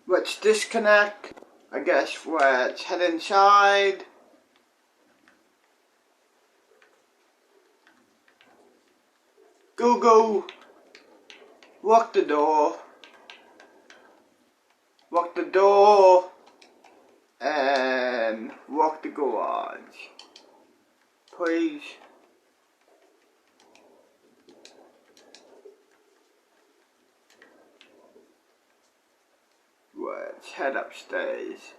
Let's disconnect. I guess let's head inside. Go. Lock the door. Lock the door. And lock the garage. Please. Let's head upstairs.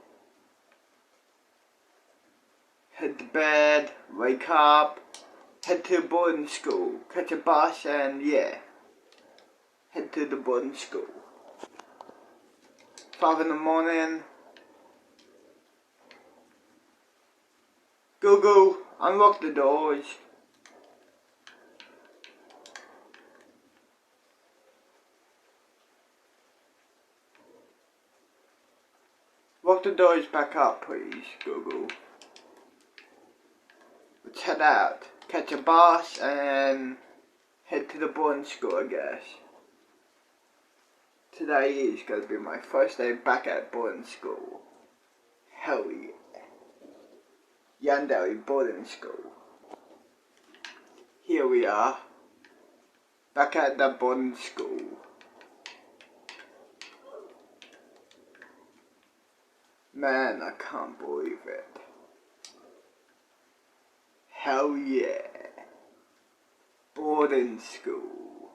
Head to bed, wake up, head to boarding school, catch a bus, and yeah, head to the boarding school. 5 in the morning. Go, unlock the doors. Lock the doors back up, please, Go. Let's head out, catch a bus, and head to the boarding school, I guess. Today is going to be my first day back at boarding school. Hell yeah. Yandere boarding school. Here we are, back at the boarding school. Man, I can't believe it. Hell yeah. Boarding school.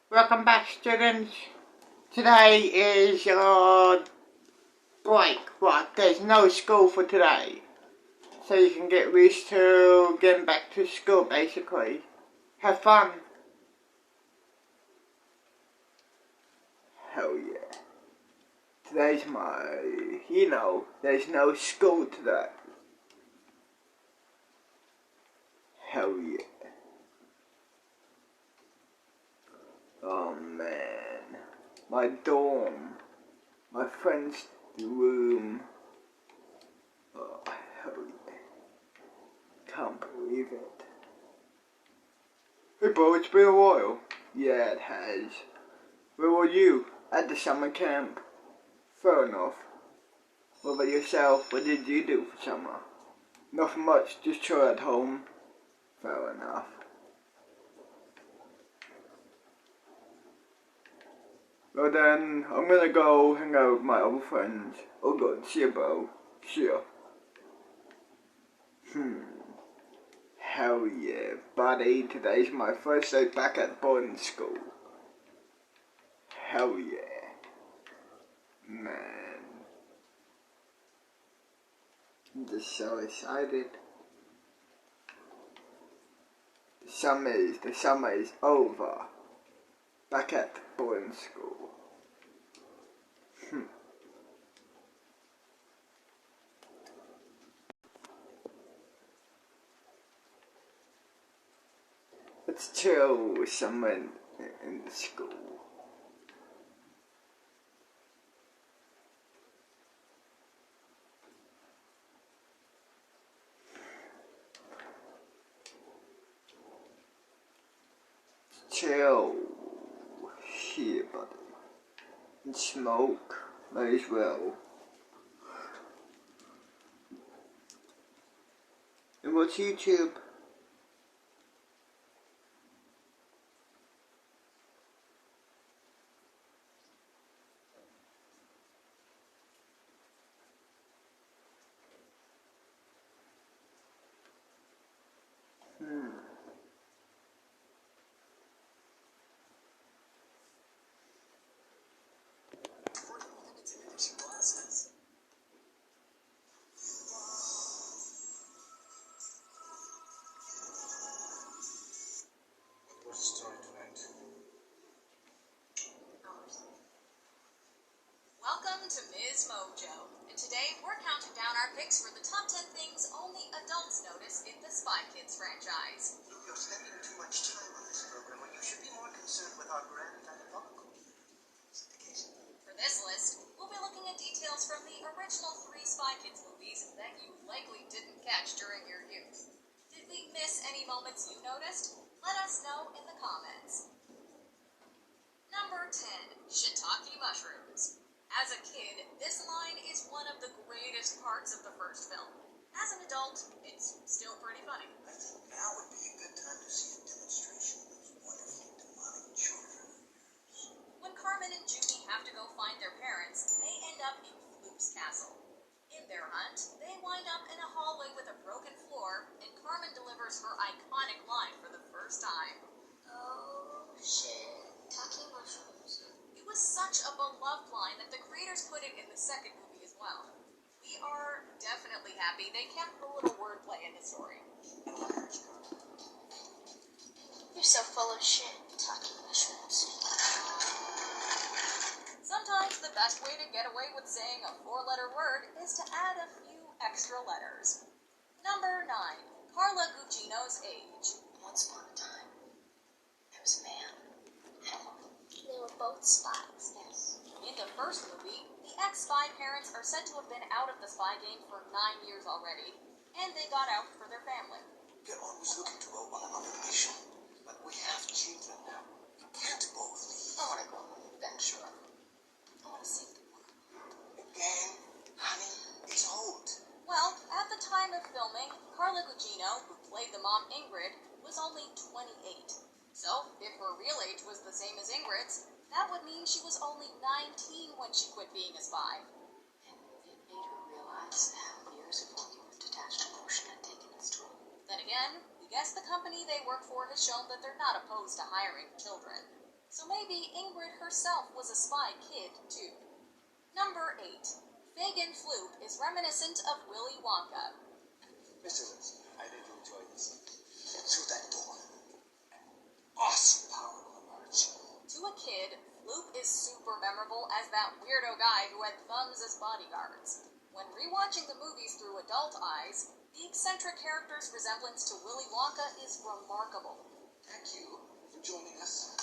Welcome back, students. Today is your break. What? There's no school for today. So you can get used to getting back to school, basically. Have fun. Hell yeah. Today's there's no school today. Hell yeah. Oh man. My dorm. My friend's room. Oh, hell yeah. Can't believe it. Hey bro, it's been a while. Yeah, it has. Where were you? At the summer camp. Fair enough. What about yourself? What did you do for summer? Nothing much, just chill at home. Fair enough. Well then, I'm gonna go hang out with my other friends. Oh god, see ya bro. See ya. Hell yeah, buddy. Today's my first day back at boarding school. Hell yeah. Man. I'm just so excited. The summer is over. Back at boarding school. Let's chill with someone in the school. Chill here, buddy. And smoke, might as well. And watch YouTube. Welcome to Ms. Mojo, and today we're counting down our picks for the top 10 things only adults notice in the Spy Kids franchise. You're spending too much time on this program when you should be more concerned with our grand diabolical. Is it the case? For this list, we'll be looking at details from the original 3 Spy Kids movies that you likely didn't catch during your youth. Did Did we miss any moments you noticed? Let us know in the comments. Number 10. Shiitake mushrooms. As a kid, this line is one of the greatest parts of the first film. As an adult, it's still pretty funny. I think now would be a good time to see a demonstration of those wonderful demonic children of yours. When Carmen and Judy have to go find their parents, they end up in Floop's castle. In their hunt, they wind up in a hallway with a broken floor, and Carmen delivers her iconic line for the first time. Oh, shit. Talking mushrooms. It was such a beloved line that the creators put it in the second movie as well. We are definitely happy they kept a little wordplay in the story. You're so full of shit. Talking mushrooms. Sometimes the best way to get away with saying a 4-letter word is to add a few extra letters. Number 9. Carla Gugino's age. Once upon a time, there was a man. They were both spies. Yes. In the first movie, the ex-spy parents are said to have been out of the spy game for 9 years already, and they got out for their family. We're always looking to go on another mission, but we have children now. We can't both leave. I want to go on an adventure. I want to save the world. Again, honey, is old. Well, at the time of filming, Carla Gugino, who played the mom Ingrid, was only 28. So, if her real age was the same as Ingrid's, that would mean she was only 19 when she quit being a spy. And it made her realize how years of working with detached emotion had taken its toll. Then again, we guess the company they work for has shown that they're not opposed to hiring children. So maybe Ingrid herself was a spy kid, too. Number 8. Fagin Floop is reminiscent of Willy Wonka. Mr. Lynch, I did enjoy this. Through that door, an awesome power will emerge. To a kid, Floop is super memorable as that weirdo guy who had thumbs as bodyguards. When rewatching the movies through adult eyes, the eccentric character's resemblance to Willy Wonka is remarkable. Thank you for joining us.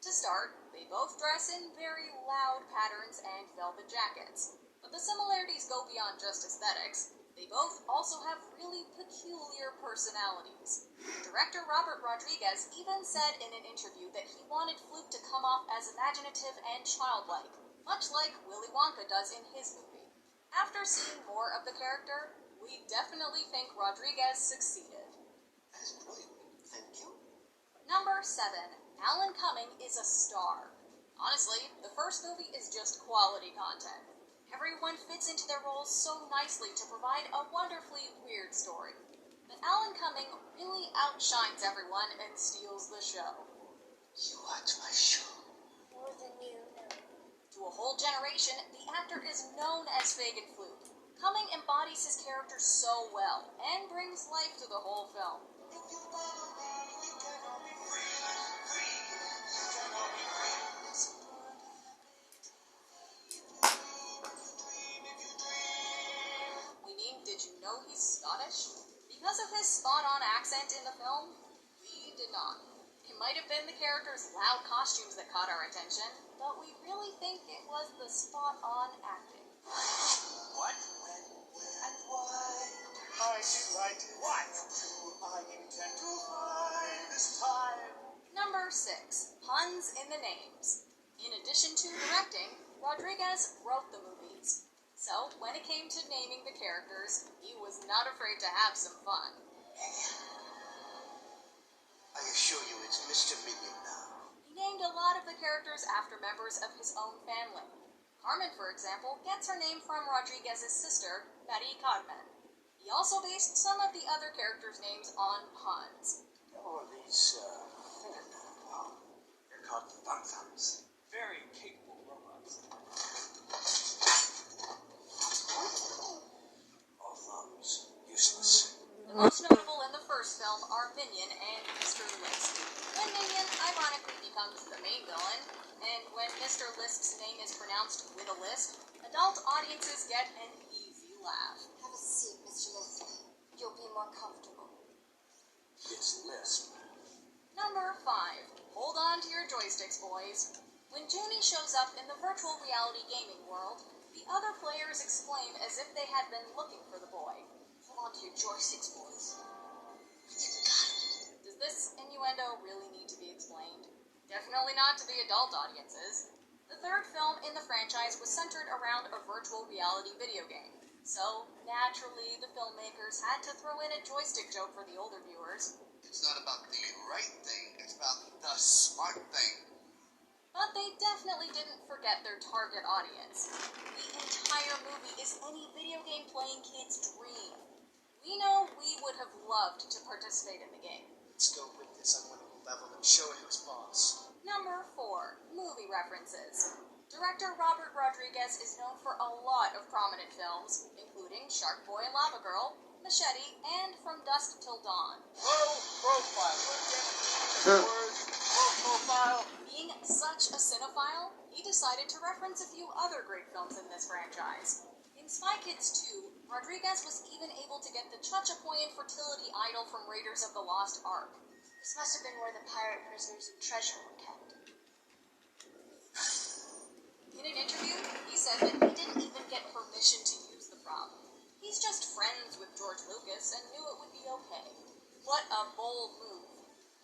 To start, they both dress in very loud patterns and velvet jackets. But the similarities go beyond just aesthetics. They both also have really peculiar personalities. Director Robert Rodriguez even said in an interview that he wanted Floop to come off as imaginative and childlike, much like Willy Wonka does in his movie. After seeing more of the character, we definitely think Rodriguez succeeded. That is brilliant. Thank you. Number 7. Alan Cumming is a star. Honestly, the first movie is just quality content. Everyone fits into their roles so nicely to provide a wonderfully weird story. But Alan Cumming really outshines everyone and steals the show. You watch my show. More than you know. To a whole generation, the actor is known as Fagin Floop. Cumming embodies his character so well and brings life to the whole film. Did you know he's Scottish? Because of his spot-on accent in the film, we did not. It might have been the character's loud costumes that caught our attention, but we really think it was the spot-on acting. What? When, where, and why? I delight. What do I intend to find this time? Number 6. Puns in the names. In addition to directing, Rodriguez wrote the movies. So, when it came to naming the characters, he was not afraid to have some fun. I assure you it's Mr. Minion now. He named a lot of the characters after members of his own family. Carmen, for example, gets her name from Rodriguez's sister, Marie Carmen. He also based some of the other characters' names on puns. Oh, these, they're called thumb-thumbs. Very capable robots. All thumbs, useless. The most notable in the first film are Minion and Mr. Lisp. When Minion ironically becomes the main villain, and when Mr. Lisp's name is pronounced with a lisp, adult audiences get an easy laugh. Have a seat, Mr. Lisp. You'll be more comfortable. It's Lisp. Number 5. Hold on to your joysticks, boys. When Junie shows up in the virtual reality gaming world, the other players exclaim as if they had been looking for the boy. on to your joysticks, boys. Does this innuendo really need to be explained? Definitely not to the adult audiences. The third film in the franchise was centered around a virtual reality video game. So, naturally, the filmmakers had to throw in a joystick joke for the older viewers. It's not about the right thing, it's about the smart thing. But they definitely didn't forget their target audience. The entire movie is any video game playing kid's dream. We know we would have loved to participate in the game. Let's go with this on one level and show it who's boss. Number 4. Movie references. Director Robert Rodriguez is known for a lot of prominent films, including Shark Boy and Lava Girl, Machete, and From Dusk Till Dawn. Low profile. Low profile. Being such a cinephile, he decided to reference a few other great films in this franchise. In Spy Kids 2, Rodriguez was even able to get the Chachapoyan fertility idol from Raiders of the Lost Ark. This must have been where the pirate prisoners and treasure were kept. In an interview, he said that he didn't even get permission to use the prop. He's just friends with George Lucas and knew it would be okay. What a bold move.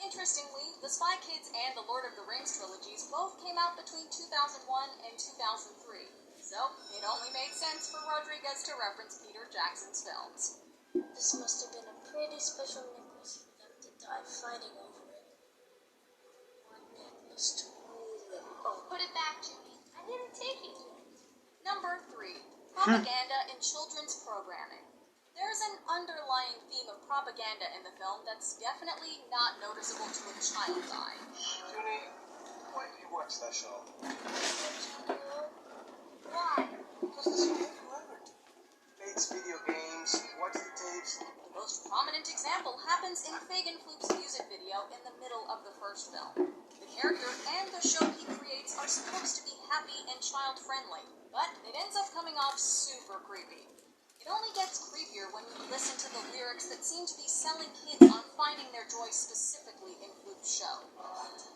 Interestingly, the Spy Kids and the Lord of the Rings trilogies both came out between 2001 and 2003, so it only made sense for Rodriguez to reference Peter Jackson's films. This must have been a pretty special necklace for them to die fighting over it. One necklace to rule them all. Put it back, Judy. I didn't take it. Number 3. Propaganda in children's programming. There's an underlying theme of propaganda in the film that's definitely not noticeable to a child's eye. Junie, why do you watch that show? Why? Because this will make you learn. Makes video games, watch the tapes. The most prominent example happens in Fagin Floop's music video in the middle of the first film. The character and the show he creates are supposed to be happy and child-friendly, but it ends up coming off super creepy. It only gets creepier when you listen to the lyrics that seem to be selling kids on finding their joy specifically in Floop's show.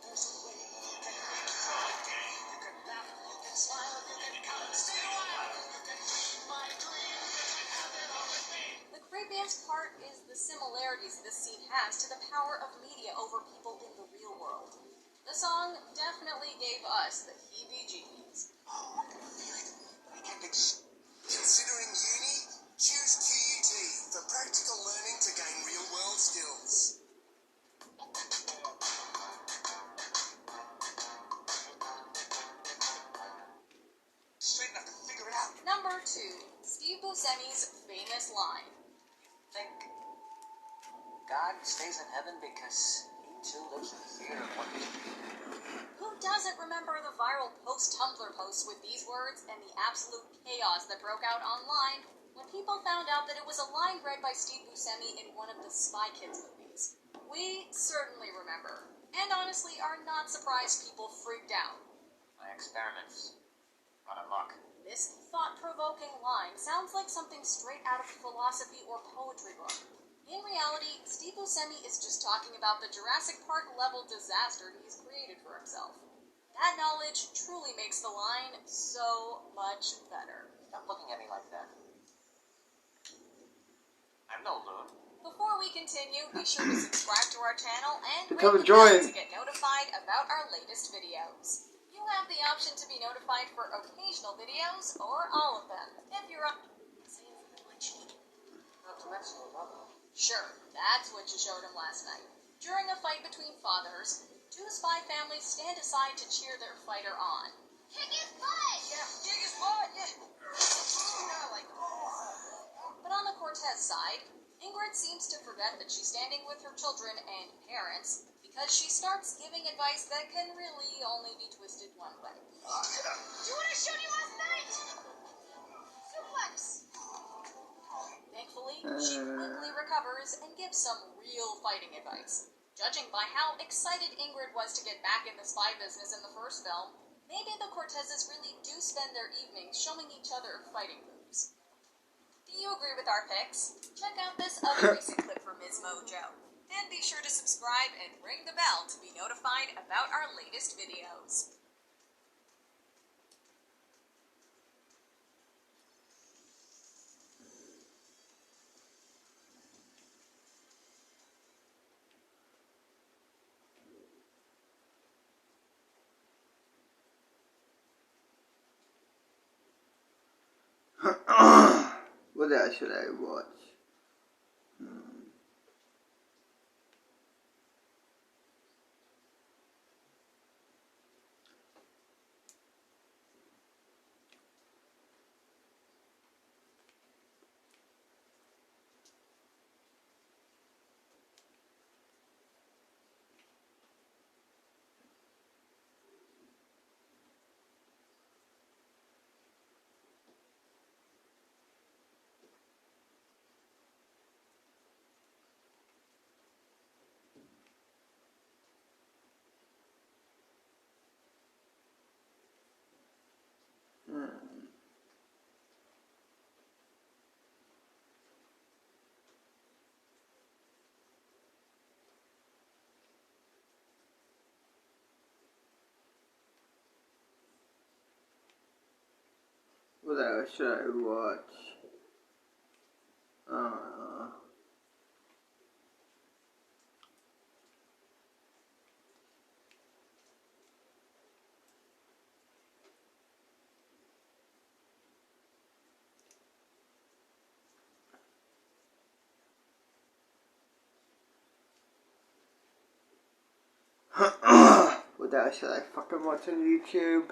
There's a way you can make your day. You can laugh, you can smile, you can come and stay a while. You can keep my dream, you can have it all with me. The creepiest part is the similarities this scene has to the power of media over people in the real world. The song definitely gave us the heebie-jeebies. Oh, I can feel it. I can't Considering uni, choose QUT for practical learning to gain real-world skills. Straight enough to figure it out. Number 2. Steve Buscemi's famous line. Think God stays in heaven because he too lives in fear of what he's Who doesn't remember the viral post-Tumblr posts with these words and the absolute chaos that broke out online when people found out that it was a line read by Steve Buscemi in one of the Spy Kids movies? We certainly remember, and honestly are not surprised people freaked out. My experiments run amok. This thought-provoking line sounds like something straight out of a philosophy or poetry book. In reality, Steve Buscemi is just talking about the Jurassic Park level disaster he's created for himself. That knowledge truly makes the line so much better. Stop looking at me like that. I'm no loon. Before we continue, be sure to subscribe to our channel and ring Come the bell join. to get notified about our latest videos. You have the option to be notified for occasional videos or all of them. If you're on... Not to mention your mother. Sure, that's what you showed him last night. During a fight between fathers, two spy families stand aside to cheer their fighter on. Kick his butt! Yeah, kick his butt, yeah. But on the Cortez side, Ingrid seems to forget that she's standing with her children and parents because she starts giving advice that can really only be twisted one way. Do what I showed you last night! Suplex! Thankfully, she quickly recovers and gives some real fighting advice. Judging by how excited Ingrid was to get back in the spy business in the first film, maybe the Cortezes really do spend their evenings showing each other fighting moves. Do you agree with our picks? Check out this other recent clip from Ms. Mojo. And be sure to subscribe and ring the bell to be notified about our latest videos. What else should I watch? What else should I watch? What else should I fucking watch on YouTube?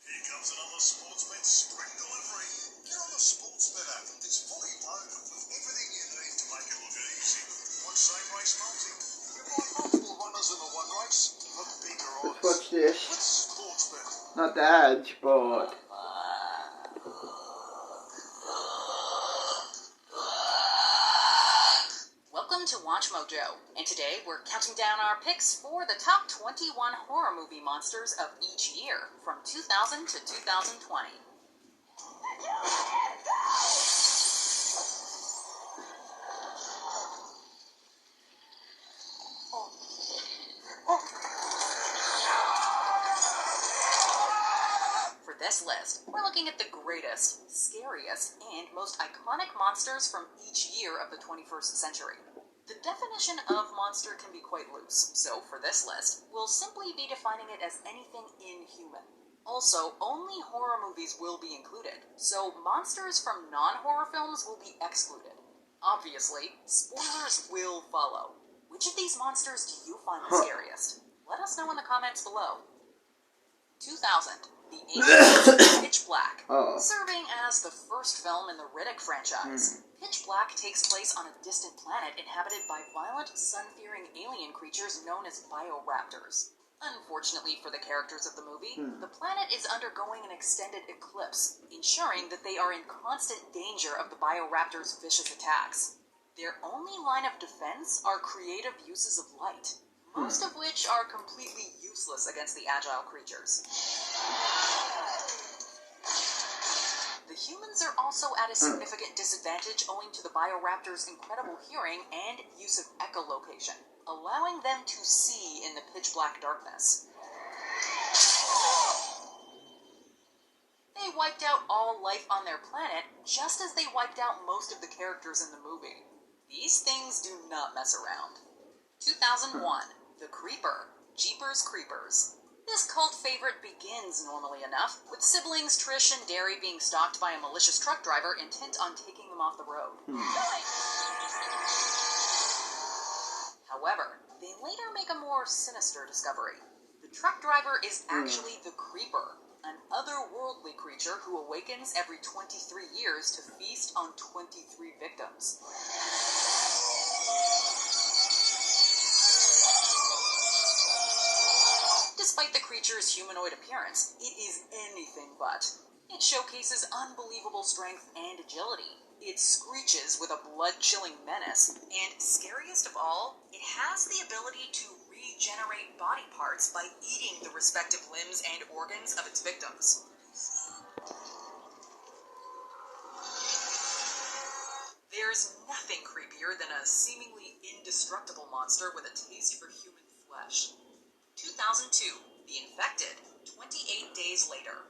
Here comes another Sportsbet spring delivery. Get on the Sportsbet app. It's fully loaded with everything you need to make it look easy. Want same race multi? You find multiple runners in the one race for bigger odds. Let's watch this. With Sportsbet. Not the ads, but Welcome to Watch Mojo, and today we're counting down our picks for the top 21 horror movie monsters of each year, from 2000 to 2020. For this list, we're looking at the greatest, scariest, and most iconic monsters from each year of the 21st century. The definition of monster can be quite loose, so for this list, we'll simply be defining it as anything inhuman. Also, only horror movies will be included, so monsters from non-horror films will be excluded. Obviously, spoilers will follow. Which of these monsters do you find the scariest? Let us know in the comments below. 2000, the alien Pitch Black, serving as the first film in the Riddick franchise. Pitch Black takes place on a distant planet inhabited by violent, sun-fearing alien creatures known as bioraptors. Unfortunately for the characters of the movie, the planet is undergoing an extended eclipse, ensuring that they are in constant danger of the bioraptors' vicious attacks. Their only line of defense are creative uses of light, most of which are completely useless against the agile creatures. The humans are also at a significant disadvantage owing to the bioraptors' incredible hearing and use of echolocation, allowing them to see in the pitch black darkness. They wiped out all life on their planet just as they wiped out most of the characters in the movie. These things do not mess around. 2001, The Creeper, Jeepers Creepers. This cult favorite begins normally enough, with siblings Trish and Derry being stalked by a malicious truck driver intent on taking them off the road. However, they later make a more sinister discovery. The truck driver is actually the Creeper, an otherworldly creature who awakens every 23 years to feast on 23 victims. Despite the creature's humanoid appearance, it is anything but. It showcases unbelievable strength and agility. It screeches with a blood-chilling menace, and scariest of all, it has the ability to regenerate body parts by eating the respective limbs and organs of its victims. There's nothing creepier than a seemingly indestructible monster with a taste for human flesh. 2002, The Infected, 28 Days Later.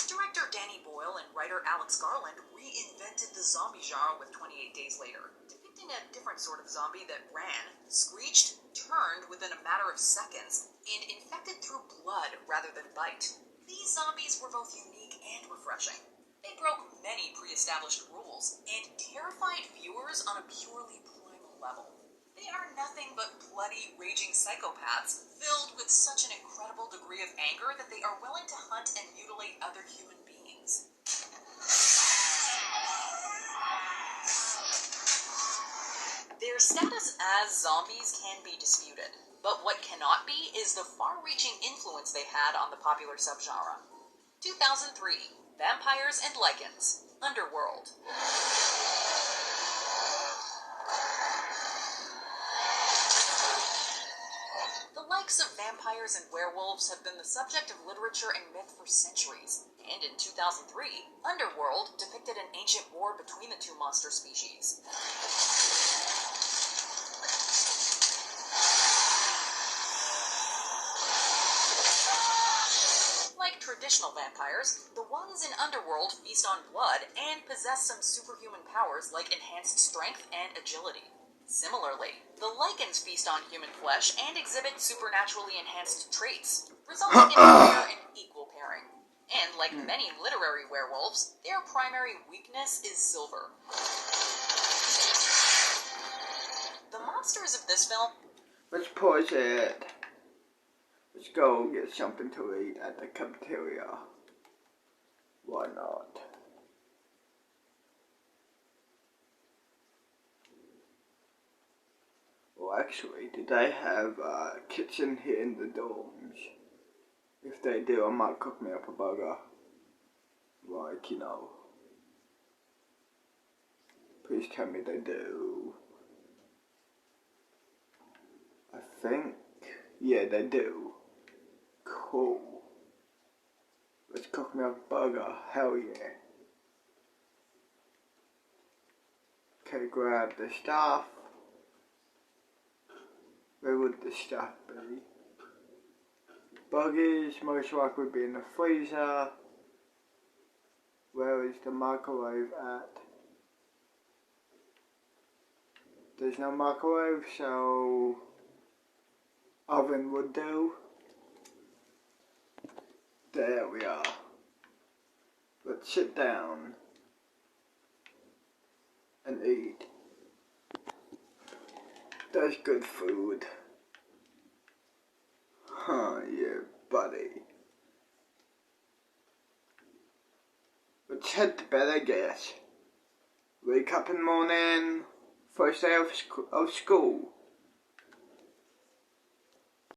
Director Danny Boyle and writer Alex Garland reinvented the zombie genre with 28 Days Later, depicting a different sort of zombie that ran, screeched, turned within a matter of seconds, and infected through blood rather than bite. These zombies were both unique and refreshing. They broke many pre-established rules and terrified viewers on a purely primal level. They are nothing but bloody, raging psychopaths filled with such an incredible degree of anger that they are willing to hunt and mutilate other human beings. Their status as zombies can be disputed, but what cannot be is the far-reaching influence they had on the popular subgenre. 2003, Vampires and Lycans, Underworld. The likes of vampires and werewolves have been the subject of literature and myth for centuries, and in 2003, Underworld depicted an ancient war between the two monster species. Like traditional vampires, the ones in Underworld feast on blood and possess some superhuman powers like enhanced strength and agility. Similarly, the Lycans feast on human flesh and exhibit supernaturally enhanced traits, resulting in a rare and equal pairing. And like many literary werewolves, their primary weakness is silver. The monsters of this film... Let's pause it. Let's go get something to eat at the cafeteria. Why not? Well, actually, do they have a kitchen here in the dorms? If they do, I might cook me up a burger. Like, you know. Please tell me they do. I think, yeah, they do. Cool. Let's cook me up a burger. Hell yeah. Okay, grab the stuff. Where would the stuff be? Burgers most likely would be in the freezer. Where is the microwave at? There's no microwave, so oven would do. There we are. Let's sit down and eat. That's good food. Huh, yeah, buddy. Let's head to bed, I guess. Wake up in the morning, first day of school.